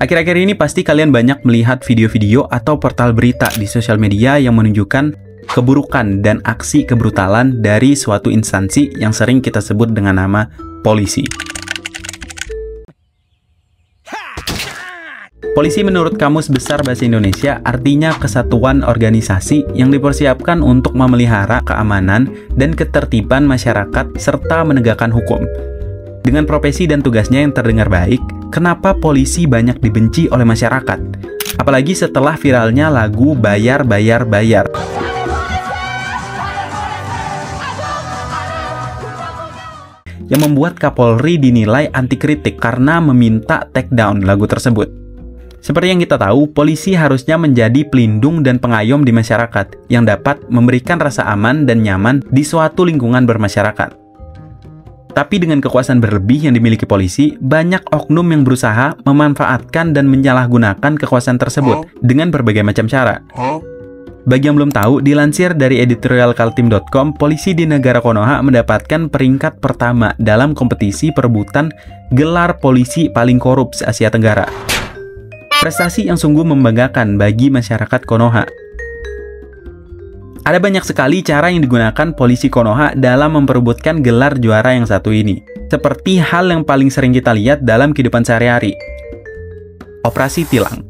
Akhir-akhir ini pasti kalian banyak melihat video-video atau portal berita di sosial media yang menunjukkan keburukan dan aksi kebrutalan dari suatu instansi yang sering kita sebut dengan nama polisi. Polisi menurut Kamus Besar Bahasa Indonesia artinya kesatuan organisasi yang dipersiapkan untuk memelihara keamanan dan ketertiban masyarakat serta menegakkan hukum. Dengan profesi dan tugasnya yang terdengar baik, kenapa polisi banyak dibenci oleh masyarakat? Apalagi setelah viralnya lagu Bayar Bayar Bayar. Yang membuat Kapolri dinilai anti kritik karena meminta take down lagu tersebut. Seperti yang kita tahu, polisi harusnya menjadi pelindung dan pengayom di masyarakat yang dapat memberikan rasa aman dan nyaman di suatu lingkungan bermasyarakat. Tapi dengan kekuasaan berlebih yang dimiliki polisi, banyak oknum yang berusaha memanfaatkan dan menyalahgunakan kekuasaan tersebut dengan berbagai macam cara. Bagi yang belum tahu, dilansir dari editorialkaltim.com, polisi di negara Konoha mendapatkan peringkat pertama dalam kompetisi perebutan gelar polisi paling korup se-Asia Tenggara. Prestasi yang sungguh membanggakan bagi masyarakat Konoha. Ada banyak sekali cara yang digunakan polisi Konoha dalam memperebutkan gelar juara yang satu ini. Seperti hal yang paling sering kita lihat dalam kehidupan sehari-hari. Operasi tilang.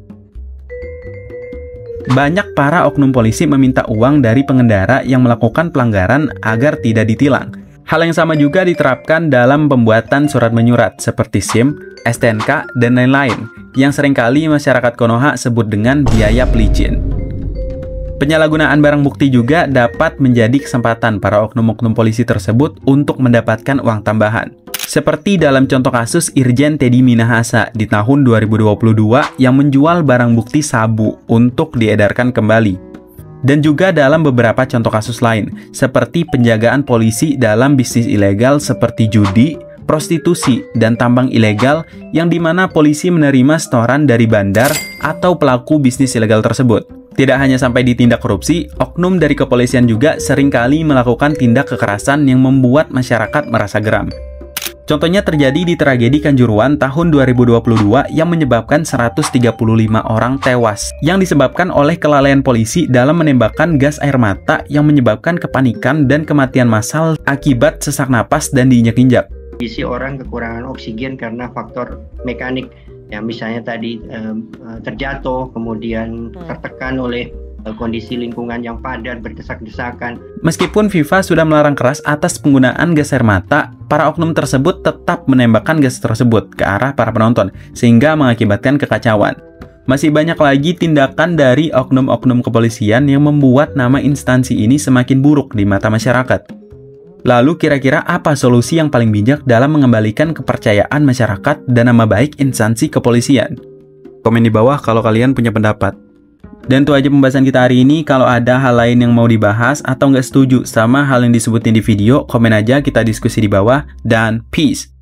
Banyak para oknum polisi meminta uang dari pengendara yang melakukan pelanggaran agar tidak ditilang. Hal yang sama juga diterapkan dalam pembuatan surat menyurat seperti SIM, STNK, dan lain-lain yang seringkali masyarakat Konoha sebut dengan biaya pelicin. Penyalahgunaan barang bukti juga dapat menjadi kesempatan para oknum-oknum polisi tersebut untuk mendapatkan uang tambahan. Seperti dalam contoh kasus Irjen Teddy Minahasa di tahun 2022 yang menjual barang bukti sabu untuk diedarkan kembali. Dan juga dalam beberapa contoh kasus lain, seperti penjagaan polisi dalam bisnis ilegal seperti judi, prostitusi, dan tambang ilegal yang dimana polisi menerima setoran dari bandar atau pelaku bisnis ilegal tersebut. Tidak hanya sampai ditindak korupsi, oknum dari kepolisian juga seringkali melakukan tindak kekerasan yang membuat masyarakat merasa geram. Contohnya terjadi di tragedi Kanjuruhan tahun 2022 yang menyebabkan 135 orang tewas, yang disebabkan oleh kelalaian polisi dalam menembakkan gas air mata yang menyebabkan kepanikan dan kematian massal akibat sesak napas dan diinjak-injak. Kondisi orang kekurangan oksigen karena faktor mekanik, ya misalnya tadi terjatuh, kemudian tertekan oleh kondisi lingkungan yang padat, berdesak-desakan. Meskipun FIFA sudah melarang keras atas penggunaan gas air mata, para oknum tersebut tetap menembakkan gas tersebut ke arah para penonton, sehingga mengakibatkan kekacauan. Masih banyak lagi tindakan dari oknum-oknum kepolisian yang membuat nama instansi ini semakin buruk di mata masyarakat. Lalu kira-kira apa solusi yang paling bijak dalam mengembalikan kepercayaan masyarakat dan nama baik instansi kepolisian? Komen di bawah kalau kalian punya pendapat. Dan itu aja pembahasan kita hari ini. Kalau ada hal lain yang mau dibahas atau nggak setuju sama hal yang disebutin di video, komen aja, kita diskusi di bawah. Dan peace!